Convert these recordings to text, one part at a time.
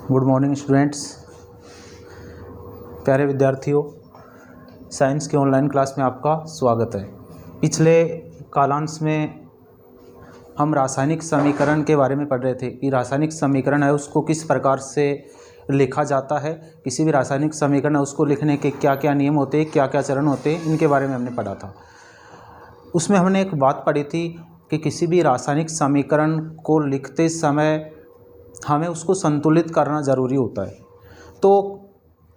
Good morning students, प्यारे विद्यार्थियों। Science के ऑनलाइन क्लास में आपका स्वागत है। पिछले कालांश में हम रासायनिक समीकरण के बारे में पढ़ रहे थे कि रासायनिक समीकरण है उसको किस प्रकार से लिखा जाता है। किसी भी रासायनिक समीकरण है उसको लिखने के क्या क्या नियम होते हैं, क्या क्या चरण होते हैं, इनके बारे में हमने पढ़ा था। उसमें हमने एक बात पढ़ी थी कि किसी भी रासायनिक समीकरण को लिखते समय हमें उसको संतुलित करना ज़रूरी होता है। तो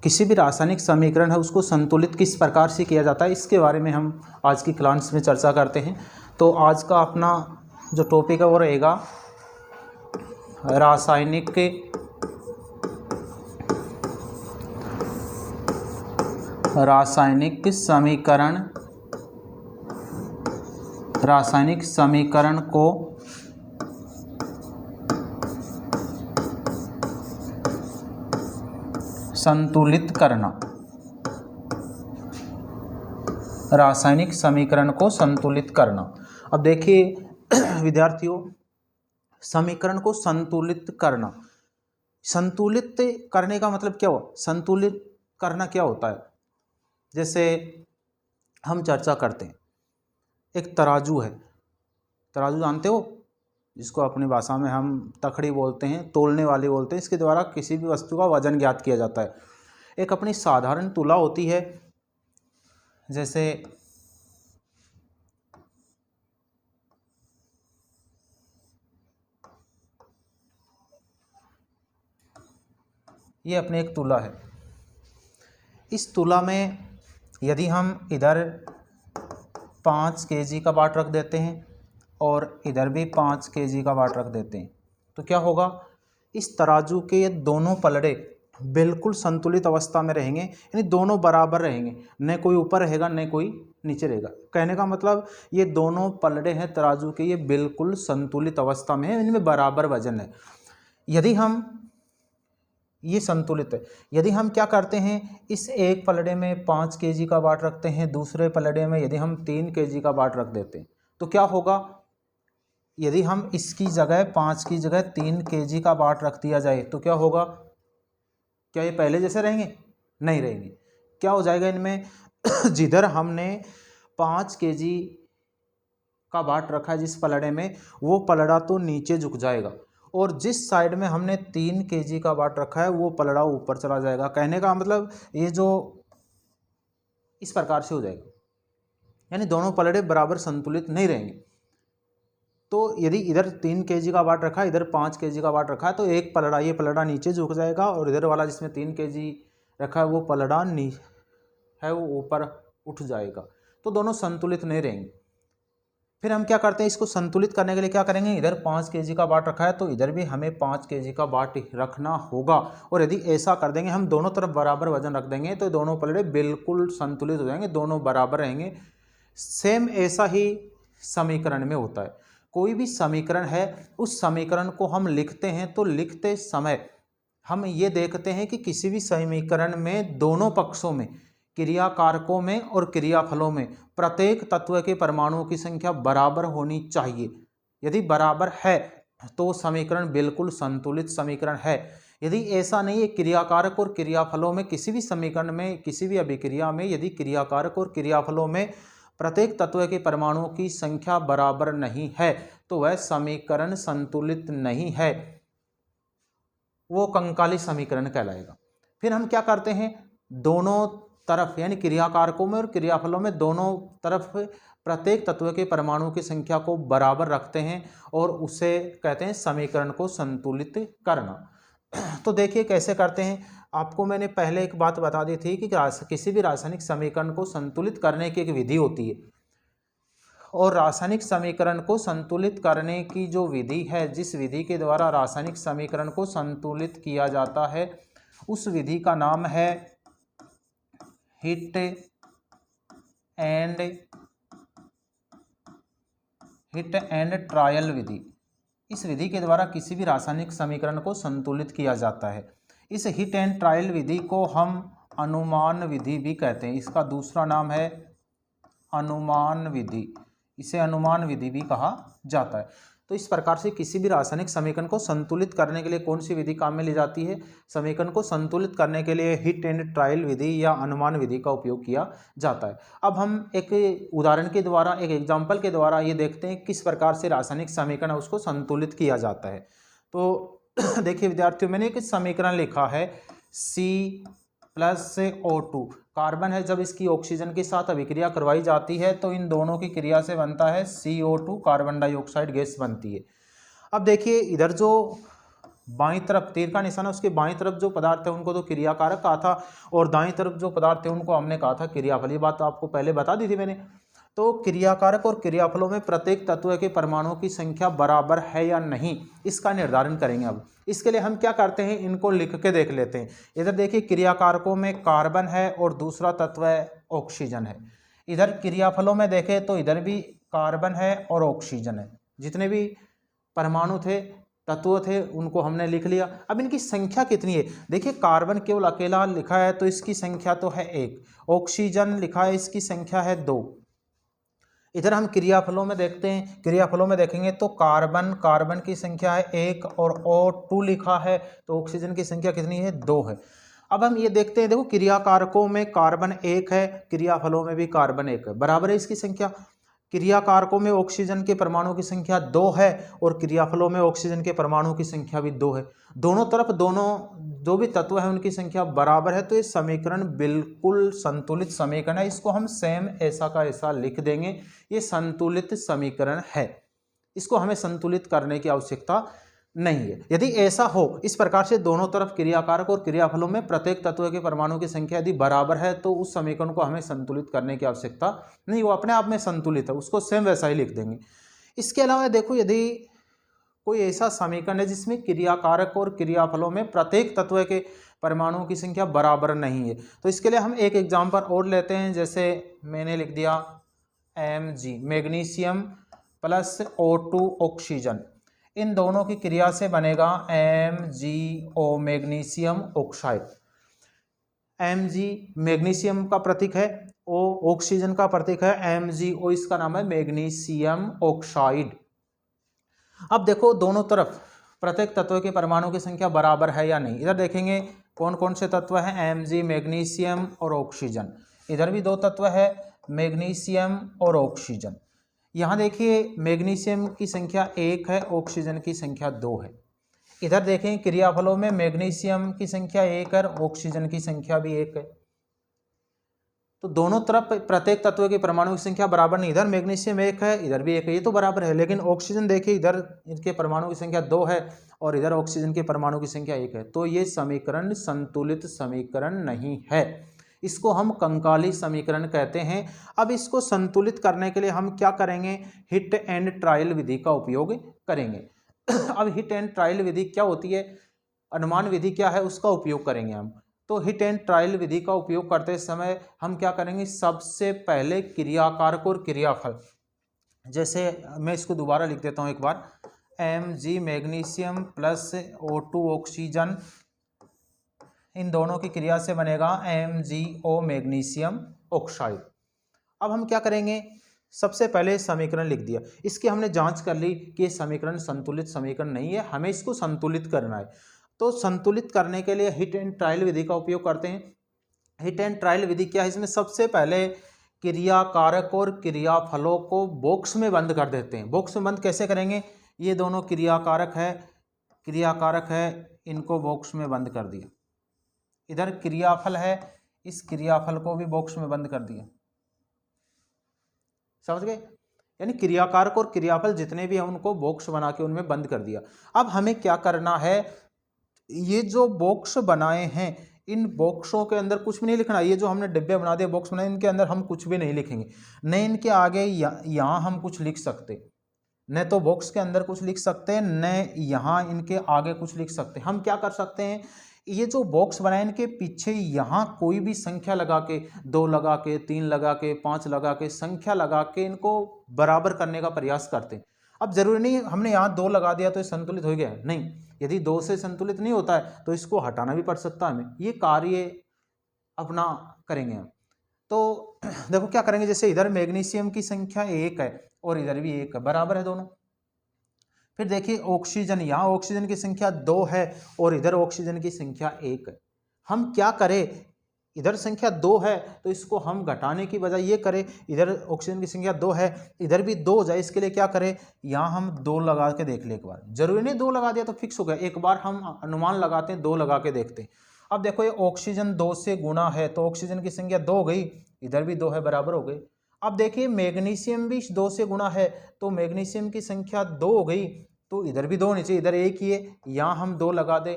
किसी भी रासायनिक समीकरण है उसको संतुलित किस प्रकार से किया जाता है, इसके बारे में हम आज की क्लास में चर्चा करते हैं। तो आज का अपना जो टॉपिक है वो रहेगा रासायनिक समीकरण को संतुलित करना। रासायनिक समीकरण को संतुलित करना। अब देखिए विद्यार्थियों, समीकरण को संतुलित करना, संतुलित करने का मतलब क्या हुआ? संतुलित करना क्या होता है? जैसे हम चर्चा करते हैं, एक तराजू है। तराजू जानते हो, जिसको अपनी भाषा में हम तखड़ी बोलते हैं, तोलने वाले बोलते हैं। इसके द्वारा किसी भी वस्तु का वजन ज्ञात किया जाता है। एक अपनी साधारण तुला होती है, जैसे ये अपने एक तुला है। इस तुला में यदि हम इधर 5 kg का बाट रख देते हैं और इधर भी 5 kg का बाट रख देते हैं, तो क्या होगा? इस तराजू के ये दोनों पलड़े बिल्कुल संतुलित अवस्था में रहेंगे, यानी दोनों बराबर रहेंगे, न कोई ऊपर रहेगा न कोई नीचे रहेगा। कहने का मतलब ये दोनों पलड़े हैं तराजू के, ये बिल्कुल संतुलित अवस्था में है, इनमें बराबर वजन है। यदि हम ये संतुलित है, यदि हम क्या करते हैं, इस एक पलड़े में 5 kg का बाट रखते हैं, दूसरे पलड़े में यदि हम 3 kg का बाट रख देते हैं, तो क्या होगा? यदि हम इसकी जगह 5 की जगह 3 kg का बाट रख दिया जाए तो क्या होगा? क्या ये पहले जैसे रहेंगे? नहीं रहेंगे। क्या हो जाएगा इनमें? जिधर हमने 5 kg का बाट रखा है जिस पलड़े में, वो पलड़ा तो नीचे झुक जाएगा, और जिस साइड में हमने 3 kg का बाट रखा है वो पलड़ा ऊपर चला जाएगा। कहने का मतलब ये जो इस प्रकार से हो जाएगा, यानी दोनों पलड़े बराबर संतुलित नहीं रहेंगे। तो यदि इधर 3 kg का बाट रखा है, इधर 5 kg का बाट रखा है, तो एक पलड़ा, ये पलड़ा नीचे झुक जाएगा, और इधर वाला जिसमें 3 kg रखा है वो पलड़ा वो ऊपर उठ जाएगा। तो दोनों संतुलित नहीं रहेंगे। फिर हम क्या करते हैं, इसको संतुलित करने के लिए क्या करेंगे? इधर 5 kg का बाट रखा है तो इधर भी हमें 5 kg का बाट रखना होगा, और यदि ऐसा कर देंगे, हम दोनों तरफ बराबर वजन रख देंगे, तो दोनों पलड़े बिल्कुल संतुलित हो जाएंगे, दोनों बराबर रहेंगे। सेम ऐसा ही समीकरण में होता है। कोई भी समीकरण है, उस समीकरण को हम लिखते हैं तो लिखते समय हम ये देखते हैं कि किसी भी समीकरण में दोनों पक्षों में, क्रिया कारकों में और क्रियाफलों में, प्रत्येक तत्व के परमाणुओं की संख्या बराबर होनी चाहिए। यदि बराबर है तो समीकरण बिल्कुल संतुलित समीकरण है। यदि ऐसा नहीं है, क्रियाकारक और क्रियाफलों में, किसी भी समीकरण में, किसी भी अभिक्रिया में यदि क्रियाकारक और क्रियाफलों में प्रत्येक तत्व के परमाणुओं की संख्या बराबर नहीं है, तो वह समीकरण संतुलित नहीं है, वो कंकाली समीकरण कहलाएगा। फिर हम क्या करते हैं, दोनों तरफ यानी क्रियाकारकों में और क्रियाफलों में दोनों तरफ प्रत्येक तत्व के परमाणुओं की संख्या को बराबर रखते हैं, और उसे कहते हैं समीकरण को संतुलित करना। तो देखिए कैसे करते हैं। आपको मैंने पहले एक बात बता दी थी कि किसी भी रासायनिक समीकरण को संतुलित करने की एक विधि होती है, और रासायनिक समीकरण को संतुलित करने की जो विधि है, जिस विधि के द्वारा रासायनिक समीकरण को संतुलित किया जाता है, उस विधि का नाम है हिट एंड ट्रायल विधि। इस विधि के द्वारा किसी भी रासायनिक समीकरण को संतुलित किया जाता है। इस हिट एंड ट्रायल विधि को हम अनुमान विधि भी कहते हैं। इसका दूसरा नाम है अनुमान विधि, इसे अनुमान विधि भी कहा जाता है। तो इस प्रकार से किसी भी रासायनिक समीकरण को संतुलित करने के लिए कौन सी विधि काम में ली जाती है? समीकरण को संतुलित करने के लिए हिट एंड ट्रायल विधि या अनुमान विधि का उपयोग किया जाता है। अब हम एक उदाहरण के द्वारा, एक एग्जाम्पल के द्वारा ये देखते हैं किस प्रकार से रासायनिक समीकरण उसको संतुलित किया जाता है। तो देखिए विद्यार्थियों, मैंने एक समीकरण लिखा है C+O2, कार्बन है, जब इसकी ऑक्सीजन के साथ अभिक्रिया करवाई जाती है तो इन दोनों की क्रिया से बनता है CO2, कार्बन डाइऑक्साइड गैस बनती है। अब देखिए इधर जो बाईं तरफ तीर का निशान है, उसके बाईं तरफ जो पदार्थ है उनको तो क्रियाकारक कहा था, और दाईं तरफ जो पदार्थ है उनको हमने कहा था क्रियाफल। ये बात तो आपको पहले बता दी थी मैंने। तो क्रियाकारक और क्रियाफलों में प्रत्येक तत्व के परमाणुओं की संख्या बराबर है या नहीं, इसका निर्धारण करेंगे। अब इसके लिए हम क्या करते हैं, इनको लिख के देख लेते हैं। इधर देखिए क्रियाकारकों में कार्बन है और दूसरा तत्व है ऑक्सीजन है। इधर क्रियाफलों में देखें तो इधर भी कार्बन है और ऑक्सीजन है। जितने भी परमाणु थे, तत्व थे, उनको हमने लिख लिया। अब इनकी संख्या कितनी है, देखिए कार्बन केवल अकेला लिखा है तो इसकी संख्या तो है 1, ऑक्सीजन लिखा है इसकी संख्या है 2। इधर हम क्रियाफलों में देखते हैं, क्रियाफलों में देखेंगे तो कार्बन की संख्या है 1 और O2 लिखा है, तो ऑक्सीजन की संख्या कितनी है, 2 है। अब हम ये देखते हैं, देखो क्रियाकारकों में कार्बन 1 है, क्रियाफलों में भी कार्बन 1 है, बराबर है इसकी संख्या। क्रियाकारकों में ऑक्सीजन के परमाणु की संख्या 2 है और क्रियाफलों में ऑक्सीजन के परमाणु की संख्या भी 2 है। दोनों तरफ दोनों जो भी तत्व है उनकी संख्या बराबर है, तो ये समीकरण बिल्कुल संतुलित समीकरण है। इसको हम सेम ऐसा का ऐसा लिख देंगे, ये संतुलित समीकरण है। इसको हमें संतुलित करने की आवश्यकता नहीं है। यदि ऐसा हो, इस प्रकार से दोनों तरफ क्रियाकारक और क्रियाफलों में प्रत्येक तत्व के परमाणु की संख्या यदि बराबर है तो उस समीकरण को हमें संतुलित करने की आवश्यकता नहीं, वो अपने आप में संतुलित है, उसको सेम वैसा ही लिख देंगे। इसके अलावा देखो, यदि कोई ऐसा समीकरण है जिसमें क्रियाकारक और क्रियाफलों में प्रत्येक तत्व के परमाणुओं की संख्या बराबर नहीं है, तो इसके लिए हम एक एग्जाम्पल और लेते हैं। जैसे मैंने लिख दिया Mg, magnesium plus O2 oxygen, इन दोनों की क्रिया से बनेगा MgO, magnesium oxide. Mg magnesium का प्रतीक है, O ऑक्सीजन का प्रतीक है, MgO इसका नाम है मैग्नीशियम ऑक्साइड। अब देखो दोनों तरफ प्रत्येक तत्व के परमाणु की संख्या बराबर है या नहीं। इधर देखेंगे कौन कौन से तत्व हैं, Mg, मैग्नीशियम और ऑक्सीजन। इधर भी 2 तत्व है, मैग्नीशियम और ऑक्सीजन। यहाँ देखिए मैग्नीशियम की संख्या 1 है, ऑक्सीजन की संख्या 2 है। इधर देखें क्रियाफलों में मैग्नीशियम की संख्या 1 है, ऑक्सीजन की संख्या भी 1 है। तो दोनों तरफ प्रत्येक तत्व के परमाणु की संख्या बराबर नहीं, इधर मैग्नीशियम 1 है, इधर भी 1 है, ये तो बराबर है। लेकिन ऑक्सीजन देखिए, इधर इनके परमाणु की संख्या 2 है और इधर ऑक्सीजन के परमाणु की संख्या 1 है, तो ये समीकरण संतुलित समीकरण नहीं है। इसको हम कंकाली समीकरण कहते हैं। अब इसको संतुलित करने के लिए हम क्या करेंगे, हिट एंड ट्रायल विधि का उपयोग करेंगे। अब हिट एंड ट्रायल विधि क्या होती है, अनुमान विधि क्या है, उसका उपयोग करेंगे हम। तो हिट एंड ट्रायल विधि का उपयोग करते समय हम क्या करेंगे, सबसे पहले क्रियाकारक और क्रियाफल, जैसे मैं इसको दोबारा लिख देता हूँ एक बार, Mg magnesium plus O2 oxygen, इन दोनों की क्रिया से बनेगा MgO मैग्नीशियम ऑक्साइड। अब हम क्या करेंगे, सबसे पहले समीकरण लिख दिया, इसकी हमने जांच कर ली कि ये समीकरण संतुलित समीकरण नहीं है, हमें इसको संतुलित करना है। तो संतुलित करने के लिए हिट एंड ट्रायल विधि का उपयोग करते हैं। हिट एंड ट्रायल विधि क्या है, इसमें सबसे पहले क्रियाकारक और क्रियाफलों को बॉक्स में बंद कर देते हैं। बॉक्स में बंद कैसे करेंगे, ये दोनों क्रियाकारक है, इनको बॉक्स में बंद कर दिया। इधर क्रियाफल है, इस क्रियाफल को भी बॉक्स में बंद कर दिया। समझ गए, यानी क्रियाकारक और क्रियाफल जितने भी हैं उनको बॉक्स बना के उनमें बंद कर दिया। अब हमें क्या करना है, ये जो बॉक्स बनाए हैं इन बॉक्सों के अंदर कुछ भी नहीं लिखना। ये जो हमने डिब्बे बना दिए, बॉक्स बनाए, इनके अंदर हम कुछ भी नहीं लिखेंगे। न इनके आगे यहाँ हम कुछ लिख सकते, न तो बॉक्स के अंदर कुछ लिख सकते, न यहाँ इनके आगे कुछ लिख सकते। हम क्या कर सकते हैं, ये जो बॉक्स बनाए इनके पीछे यहाँ कोई भी संख्या लगा के, 2 लगा के, 3 लगा के, 5 लगा के, संख्या लगा के इनको बराबर करने का प्रयास करते हैं। अब जरूरी नहीं हमने यहाँ 2 लगा दिया तो ये संतुलित हो गया, नहीं। यदि 2 से संतुलित नहीं होता है तो इसको हटाना भी पड़ सकता है हमें। ये कार्य अपना करेंगे हम। तो देखो क्या करेंगे, जैसे इधर मैग्नीशियम की संख्या 1 है और इधर भी 1 है, बराबर है दोनों। फिर देखिए ऑक्सीजन, यहाँ ऑक्सीजन की संख्या 2 है और इधर ऑक्सीजन की संख्या 1 है। हम क्या करें, इधर संख्या 2 है तो इसको हम घटाने की बजाय ये करें, इधर ऑक्सीजन की संख्या 2 है, इधर भी 2 हो जाए, इसके लिए क्या करें, यहाँ हम 2 लगा के देख ले एक बार। जरूरी नहीं 2 लगा दिया तो फिक्स हो गया, एक बार हम अनुमान लगाते हैं, 2 लगा के देखते हैं। अब देखो ये ऑक्सीजन 2 से गुना है तो ऑक्सीजन की संख्या 2 हो गई, इधर भी 2 है, बराबर हो गई। अब देखिए मैग्नीशियम भी 2 से गुना है तो मैग्नीशियम की संख्या 2 हो गई, तो इधर भी 2 होनी चाहिए, इधर 1 ही है, यहाँ हम 2 लगा दे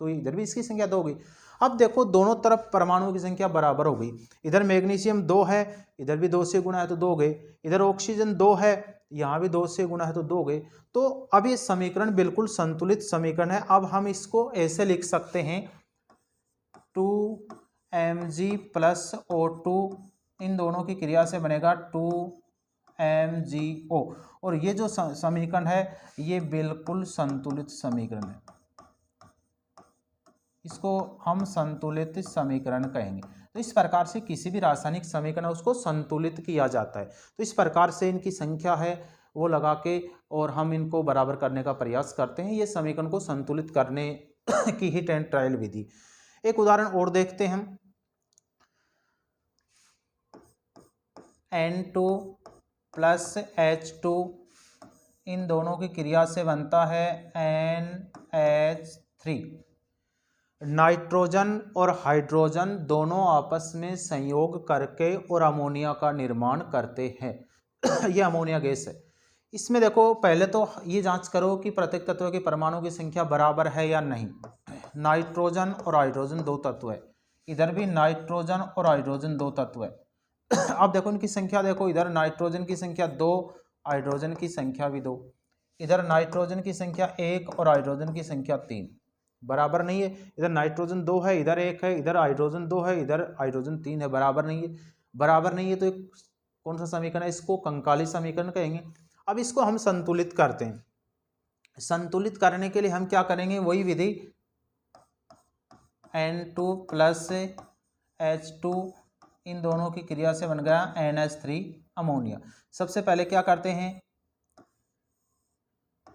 तो इधर भी इसकी संख्या 2 हो गई। अब देखो दोनों तरफ परमाणुओं की संख्या बराबर हो गई, इधर मैग्नीशियम 2 है, इधर भी 2 से गुना है तो 2 हो गए, इधर ऑक्सीजन 2 है, यहाँ भी 2 से गुना है तो 2 हो गए। तो अब ये समीकरण बिल्कुल संतुलित समीकरण है। अब हम इसको ऐसे लिख सकते हैं 2mg प्लस O2, इन दोनों की क्रिया से बनेगा 2mgO, और ये जो समीकरण है ये बिल्कुल संतुलित समीकरण है, इसको हम संतुलित समीकरण कहेंगे। तो इस प्रकार से किसी भी रासायनिक समीकरण उसको संतुलित किया जाता है। तो इस प्रकार से इनकी संख्या है वो लगा के और हम इनको बराबर करने का प्रयास करते हैं, ये समीकरण को संतुलित करने की हिट एंड ट्रायल विधि। एक उदाहरण और देखते हैं हम, N2 प्लस H2, इन दोनों की क्रिया से बनता है NH3। नाइट्रोजन और हाइड्रोजन दोनों आपस में संयोग करके और अमोनिया का निर्माण करते हैं। यह अमोनिया गैस है। इसमें देखो पहले तो ये जांच करो कि प्रत्येक तत्व के परमाणु की संख्या बराबर है या नहीं। नाइट्रोजन और हाइड्रोजन 2 तत्व है, इधर भी नाइट्रोजन और हाइड्रोजन 2 तत्व है। अब देखो इनकी संख्या, देखो इधर नाइट्रोजन की संख्या 2, हाइड्रोजन की संख्या भी 2, इधर नाइट्रोजन की संख्या 1 और हाइड्रोजन की संख्या 3, बराबर नहीं है। इधर नाइट्रोजन 2 है, इधर 1 है, इधर हाइड्रोजन 2 है, इधर हाइड्रोजन 3 है, बराबर नहीं है। बराबर नहीं है तो एक कौन सा समीकरण है, इसको कंकाली समीकरण कहेंगे। अब इसको हम संतुलित करते हैं। संतुलित करने के लिए हम क्या करेंगे, वही विधि, N2 प्लस H2, इन दोनों की क्रिया से बन गया NH3 अमोनिया। सबसे पहले क्या करते हैं,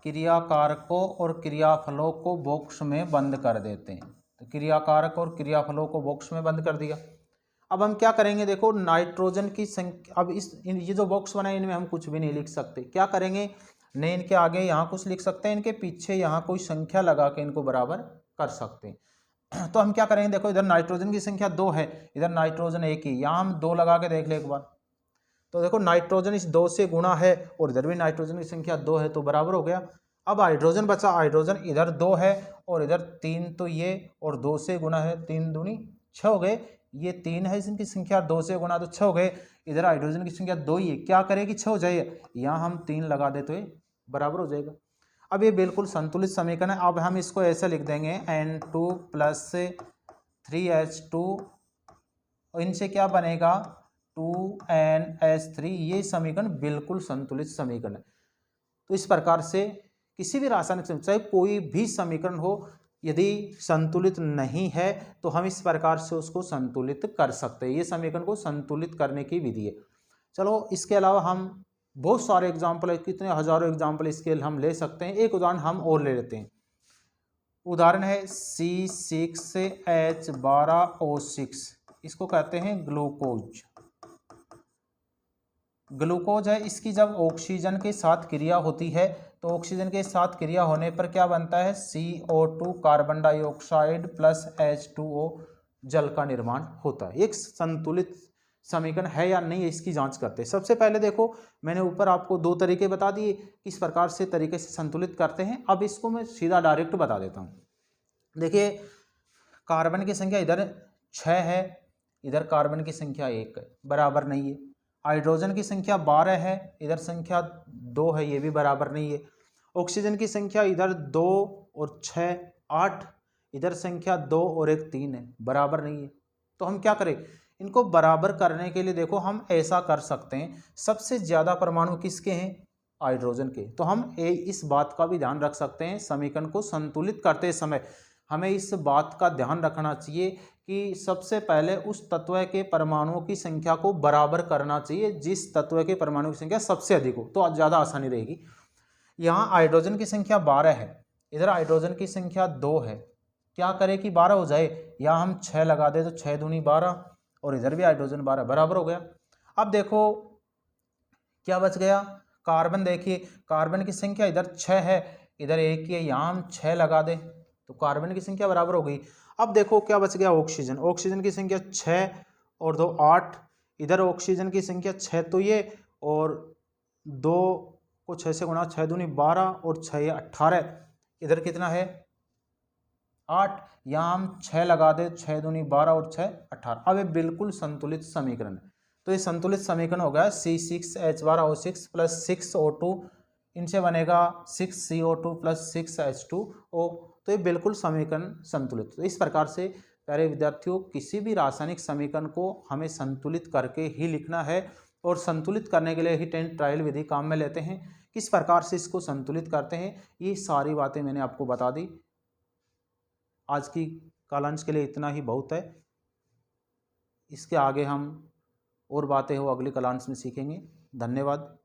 क्रियाकारकों और क्रियाफलों को बॉक्स में बंद कर देते हैं। तो क्रियाकारक और क्रियाफलों को बॉक्स में बंद कर दिया। अब हम क्या करेंगे, देखो नाइट्रोजन की संख्या, अब ये जो बॉक्स बना है इनमें हम कुछ भी नहीं लिख सकते। क्या करेंगे, नहीं इनके आगे यहाँ कुछ लिख सकते हैं, इनके पीछे यहाँ कोई संख्या लगा के इनको बराबर कर सकते हैं। तो हम क्या करेंगे, देखो इधर नाइट्रोजन की संख्या 2 है, इधर नाइट्रोजन 1 ही, यहाँ हम 2 लगा के देख ले एक बार। तो देखो नाइट्रोजन इस 2 से गुणा है और इधर भी नाइट्रोजन की संख्या 2 है, तो बराबर हो गया। अब हाइड्रोजन बचा, हाइड्रोजन इधर 2 है और इधर 3, तो ये और 2 से गुना है, 3 दूनी 6 हो गए, ये 3 है, इनकी संख्या 2 से गुना तो 6 हो गए। इधर हाइड्रोजन की संख्या 2 ही है, क्या करेगी 6 हो जाए, यहाँ हम 3 लगा दे तो ये बराबर हो जाएगा। अब ये बिल्कुल संतुलित समीकरण है। अब हम इसको ऐसे लिख देंगे N2 प्लस 3H2, इनसे क्या बनेगा 2NH3, ये समीकरण बिल्कुल संतुलित समीकरण है। तो इस प्रकार से किसी भी रासायनिक समीकरण, चाहे कोई भी समीकरण हो, यदि संतुलित नहीं है तो हम इस प्रकार से उसको संतुलित कर सकते हैं। ये समीकरण को संतुलित करने की विधि है। चलो इसके अलावा हम बहुत सारे एग्जाम्पल है, कितने हजारों एग्जाम्पल इसके हम ले सकते हैं। एक उदाहरण हम और ले लेते हैं। उदाहरण है C6H12O6, इसको कहते हैं ग्लूकोज। ग्लूकोज है, इसकी जब ऑक्सीजन के साथ क्रिया होती है तो ऑक्सीजन के साथ क्रिया होने पर क्या बनता है, CO2 carbon dioxide plus H2O, जल का निर्माण होता है। एक संतुलित समीकरण है या नहीं, इसकी जांच करते हैं। सबसे पहले देखो मैंने ऊपर आपको 2 तरीके बता दिए, किस प्रकार से तरीके से संतुलित करते हैं। अब इसको मैं सीधा डायरेक्ट बता देता हूँ। देखिए कार्बन की संख्या इधर 6 है, इधर कार्बन की संख्या 1 है, बराबर नहीं है। हाइड्रोजन की संख्या 12 है, इधर संख्या 2 है, ये भी बराबर नहीं है। ऑक्सीजन की संख्या इधर 2 और 6 8, इधर संख्या 2 और 1 3 है, बराबर नहीं है। तो हम क्या करें, इनको बराबर करने के लिए देखो हम ऐसा कर सकते हैं, सबसे ज़्यादा परमाणु किसके हैं, हाइड्रोजन के। तो हम इस बात का भी ध्यान रख सकते हैं, समीकरण को संतुलित करते समय हमें इस बात का ध्यान रखना चाहिए कि सबसे पहले उस तत्व के परमाणुओं की संख्या को बराबर करना चाहिए जिस तत्व के परमाणु की संख्या सबसे अधिक हो, तो ज़्यादा आसानी रहेगी। यहाँ हाइड्रोजन की संख्या 12 है, इधर हाइड्रोजन की संख्या 2 है, क्या करें कि 12 हो जाए, यहाँ हम 6 लगा दें तो 6 दूनी 12 और इधर भी हाइड्रोजन 12 बराबर हो गया। अब देखो क्या बच गया, कार्बन, देखिए कार्बन की संख्या इधर 6 है, इधर 1 ही है, यहाँ हम 6 लगा दें तो कार्बन की संख्या बराबर हो गई। अब देखो क्या बच गया, ऑक्सीजन, ऑक्सीजन की संख्या 6 और 2 8, इधर ऑक्सीजन की संख्या 6 तो ये और 2 को 6 से गुणा, 6 दूनी 12 और 6 ये 18, इधर कितना है 8, यहाँ हम 6 लगा दे, 6 दूनी 12 और 6 18। अब ये बिल्कुल संतुलित समीकरण है, तो ये संतुलित समीकरण हो गया C6H12O6 प्लस 6O2, इनसे बनेगा 6CO2 प्लस 6H2O, तो ये बिल्कुल समीकरण संतुलित। तो इस प्रकार से प्यारे विद्यार्थियों, किसी भी रासायनिक समीकरण को हमें संतुलित करके ही लिखना है और संतुलित करने के लिए ही 10 ट्रायल विधि काम में लेते हैं। किस प्रकार से इसको संतुलित करते हैं, ये सारी बातें मैंने आपको बता दी। आज की कालांश के लिए इतना ही बहुत है, इसके आगे हम और बातें हो अगली कालांश में सीखेंगे। धन्यवाद।